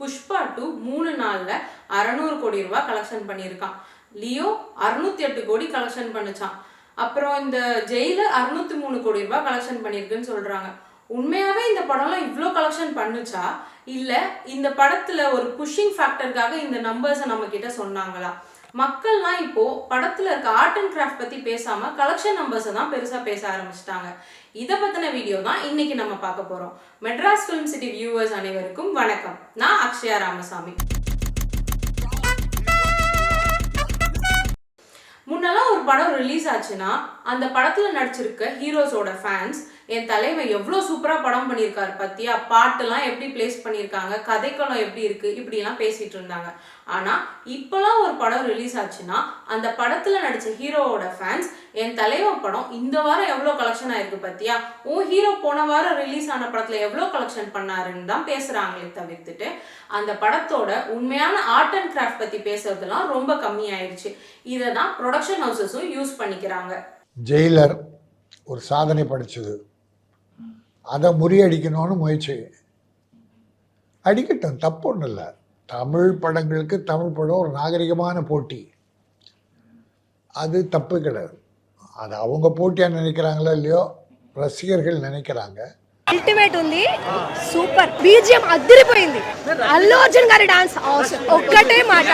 புஷ்பா 2 3 நாள்ல 600 கோடி ரூபாய் கலெக்ஷன் பண்ணியிருக்கான். லியோ 608 கோடி கலெக்ஷன் பண்ணுச்சான். அப்புறம் இந்த ஜெயிலர் 603 கோடி ரூபாய் கலெக்ஷன் பண்ணியிருக்குன்னு சொல்றாங்க. உண்மையாவே இந்த படம்லாம் இவ்வளோ கலெக்ஷன் பண்ணுச்சா இல்ல இந்த படத்துல ஒரு புஷிங் ஃபேக்டருக்காக இந்த நம்பர்ஸை நம்ம கிட்ட சொன்னாங்களா? மக்கள்லாம் இப்போ படத்துல இருக்க ஆர்ட் அண்ட் கிராஃப்ட் பத்தி பேசாம கலெக்ஷன் நம்பர்ஸை தான் பெருசா பேச ஆரம்பிச்சிட்டாங்க. இதை பத்தின வீடியோ தான் இன்னைக்கு நம்ம பார்க்க போறோம். மெட்ராஸ் ஃபிலிம் சிட்டி வியூவர்ஸ் அனைவருக்கும் வணக்கம். நான் அக்ஷயா ராமசாமி. முன்னெல்லாம் ஒரு படம் ரிலீஸ் ஆச்சுன்னா அந்த படத்துல நடிச்சிருக்க ஹீரோஸோட ஃபேன்ஸ் என் தலைவன் எவ்வளோ சூப்பராக படம் பண்ணியிருக்காரு பத்தியா, பாட்டுலாம் எப்படி பிளேஸ் பண்ணியிருக்காங்க, கதைக்களம் எப்படி இருக்கு, இப்படிலாம் பேசிட்டு இருந்தாங்க. ஆனால் இப்போலாம் ஒரு படம் ரிலீஸ் ஆச்சுன்னா அந்த படத்தில் நடித்த ஹீரோவோட ஃபேன்ஸ் என் தலைவன் படம் இந்த வாரம் எவ்வளோ கலெக்ஷன் ஆயிருக்கு பத்தியா, ஹீரோ போன வாரம் ரிலீஸ் ஆன படத்தில் எவ்வளோ கலெக்ஷன் பண்ணாருன்னு தான் பேசுகிறாங்களே தவிர்த்துட்டு அந்த படத்தோட உண்மையான ஆர்ட் அண்ட் கிராஃப்ட் பற்றி பேசுறதுலாம் ரொம்ப கம்மியாயிடுச்சு. இதை தான் ப்ரொடக்ஷன் ஹவுசஸும் யூஸ் பண்ணிக்கிறாங்க. ஜெயிலர் ஒரு சாதனை படித்தது, அதை முறியடிக்கணும்னு முயற்சி அடிக்கட்டும், தப்பு ஒன்றும் இல்லை. தமிழ் படங்களுக்கு தமிழ் படம் ஒரு நாகரிகமான போட்டி, அது தப்பு கிடையாது. அது அவங்க போட்டியாக நினைக்கிறாங்களோ இல்லையோ, ரசிகர்கள் நினைக்கிறாங்க. అల్టిమేట్ ఉంది, సూపర్ బీజిఎం అదిరిపోయింది. అల్లు అర్జున్ గారి డాన్స్ ఒక్కటే మాట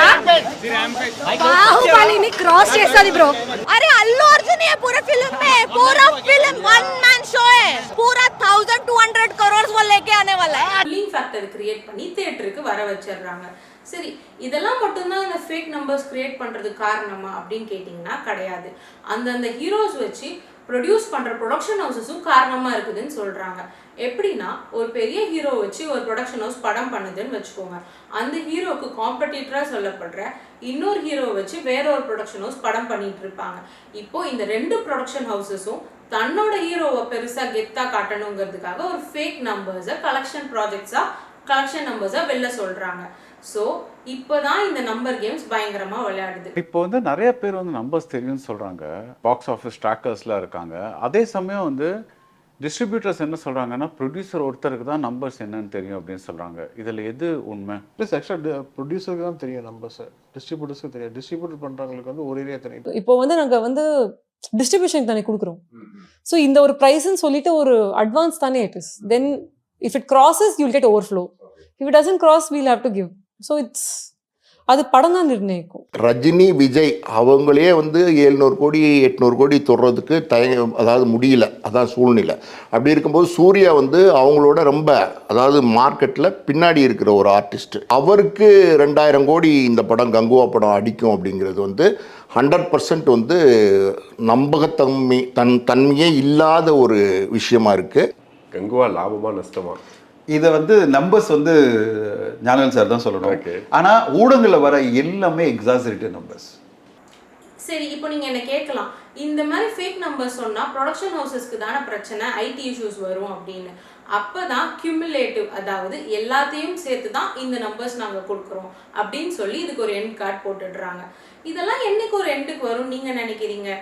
బాహుబలిని క్రాస్ చేస్తుంది బ్రో. अरे అల్లు అర్జున్ ये पूरा फिल्म में पूरा फिल्म वन मैन शो है, पूरा 1200 करोड़ वो लेके आने वाला है. லிங்க் ஃபேக்டர் கிரியேட் பண்ணி தியேட்டருக்கு வர வச்சிடுறாங்க. சரி, இதெல்லாம் மட்டும்தான் இந்த ஃபேக் நம்பர்ஸ் கிரியேட் பண்றதுக்கு காரணமா அப்படின்னு கேட்டிங்கன்னா கிடையாது. அந்தந்த ஹீரோஸ் வச்சு ப்ரொடியூஸ் பண்ணுற ப்ரொடக்ஷன் ஹவுசஸும் காரணமாக இருக்குதுன்னு சொல்கிறாங்க. எப்படின்னா, ஒரு பெரிய ஹீரோ வச்சு ஒரு ப்ரொடக்ஷன் ஹவுஸ் படம் பண்ணுதுன்னு வச்சுக்கோங்க. அந்த ஹீரோவுக்கு காம்படிட்டராக சொல்லப்படுற இன்னொரு ஹீரோவை வச்சு வேற ஒரு ப்ரொடக்ஷன் ஹவுஸ் படம் பண்ணிட்டு இருப்பாங்க. இப்போ இந்த ரெண்டு ப்ரொடக்ஷன் ஹவுசஸும் தன்னோட ஹீரோவை பெருசாக கெத்தாக காட்டணுங்கிறதுக்காக ஒரு ஃபேக் நம்பர்ஸை கலெக்ஷன் நம்பர்ஸை வெளில சொல்கிறாங்க. ஸோ இப்போதான் இந்த நம்பர் கேம்ஸ் பயங்கரமாக விளையாடுது. இப்போ வந்து நிறைய பேர் வந்து நம்பர்ஸ் தெரியும்னு சொல்கிறாங்க, பாக்ஸ் ஆஃபீஸ் ட்ராக்கர்ஸ்லாம் இருக்காங்க. அதே சமயம் வந்து டிஸ்ட்ரிபியூட்டர்ஸ் என்ன சொல்கிறாங்கன்னா, ப்ரொடியூசர் ஒருத்தருக்கு தான் நம்பர்ஸ் என்னன்னு தெரியும் அப்படின்னு சொல்கிறாங்க. இதில் எது உண்மை? ப்ளஸ் எக்ஸ்ட்ரா ப்ரொடியூசருக்கு தான் தெரியும் நம்பர்ஸ், டிஸ்ட்ரிபியூட்டர்ஸுக்கு தெரியும். டிஸ்ட்ரிபியூட்டர் பண்ணுறவங்களுக்கு வந்து ஒரு ஏரியா தெரியும். இப்போ வந்து நாங்கள் வந்து டிஸ்ட்ரிபியூஷன் தானே கொடுக்குறோம். ஸோ இந்த ஒரு ப்ரைஸ்ன்னு சொல்லிட்டு ஒரு அட்வான்ஸ் தானே it is. Then if it crosses you will get overflow. If it doesn't cross we'll have to give. So அது படம் தான் நிர்ணயிக்கும். ரஜினி விஜய் அவங்களே வந்து 700 கோடி 800 கோடி தொடுறதுக்கு அதாவது முடியல, அதான் சூழ்நிலை. அப்படி இருக்கும்போது சூர்யா வந்து அவங்களோட ரொம்ப அதாவது மார்க்கெட்டில் பின்னாடி இருக்கிற ஒரு ஆர்டிஸ்ட், அவருக்கு 2000 கோடி இந்த படம் கங்குவா படம் அடிக்கும் அப்படிங்கிறது வந்து 100% வந்து தன்மையே இல்லாத ஒரு விஷயமா இருக்குது. கங்குவா லாபமா நஷ்டமா? இதை வந்து நம்பர்ஸ் வந்து ஞானவேல் சார் தான் சொல்லணும். ஆனால் ஊடகங்களில் வர எல்லாமே எக்ஸாசரேட்டட் நம்பர்ஸ். சரி, இப்போ நீங்கள் என்ன கேட்கலாம், இந்த மாதிரி ஃபேக் நம்பர்ஸ் சொன்னால் ப்ரொடக்ஷன் ஹவுசஸ்க்கு தானே பிரச்சனை, ஐடி இஷ்யூஸ் வரும் அப்படின்னு. அப்போ தான் கியூமுலேட்டிவ், அதாவது எல்லாத்தையும் சேர்த்து தான் இந்த நம்பர்ஸ் நாங்கள் கொடுக்குறோம் அப்படின்னு சொல்லி இதுக்கு ஒரு எண்ட் கார்டு போட்டுடுறாங்க. இதெல்லாம் என்னைக்கு ஒரு எண்டுக்கு வரும் நீங்கள் நினைக்கிறீங்க?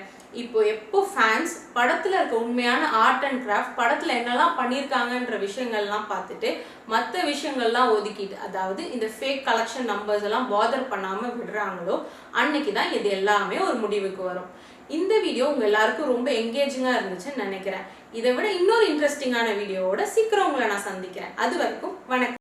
இப்போ எப்போ ஃபேன்ஸ் படத்தில் இருக்க உண்மையான ஆர்ட் அண்ட் கிராஃப்ட், படத்தில் என்னெல்லாம் பண்ணியிருக்காங்கன்ற விஷயங்கள்லாம் பார்த்துட்டு மற்ற விஷயங்கள்லாம் ஒதுக்கிட்டு, அதாவது இந்த ஃபேக் கலெக்ஷன் நம்பர்ஸ் எல்லாம் பாதர் பண்ணாமல் விடுறாங்களோ அன்னைக்கு தான் இது எல்லாமே ஒரு முடிவுக்கு வரும். இந்த வீடியோ உங்கள் எல்லாருக்கும் ரொம்ப என்கேஜிங்காக இருந்துச்சுன்னு நினைக்கிறேன். இதை விட இன்னொரு இன்ட்ரெஸ்டிங்கான வீடியோவோட சீக்கிரம் உங்களை நான் சந்திக்கிறேன். அது வரைக்கும் வணக்கம்.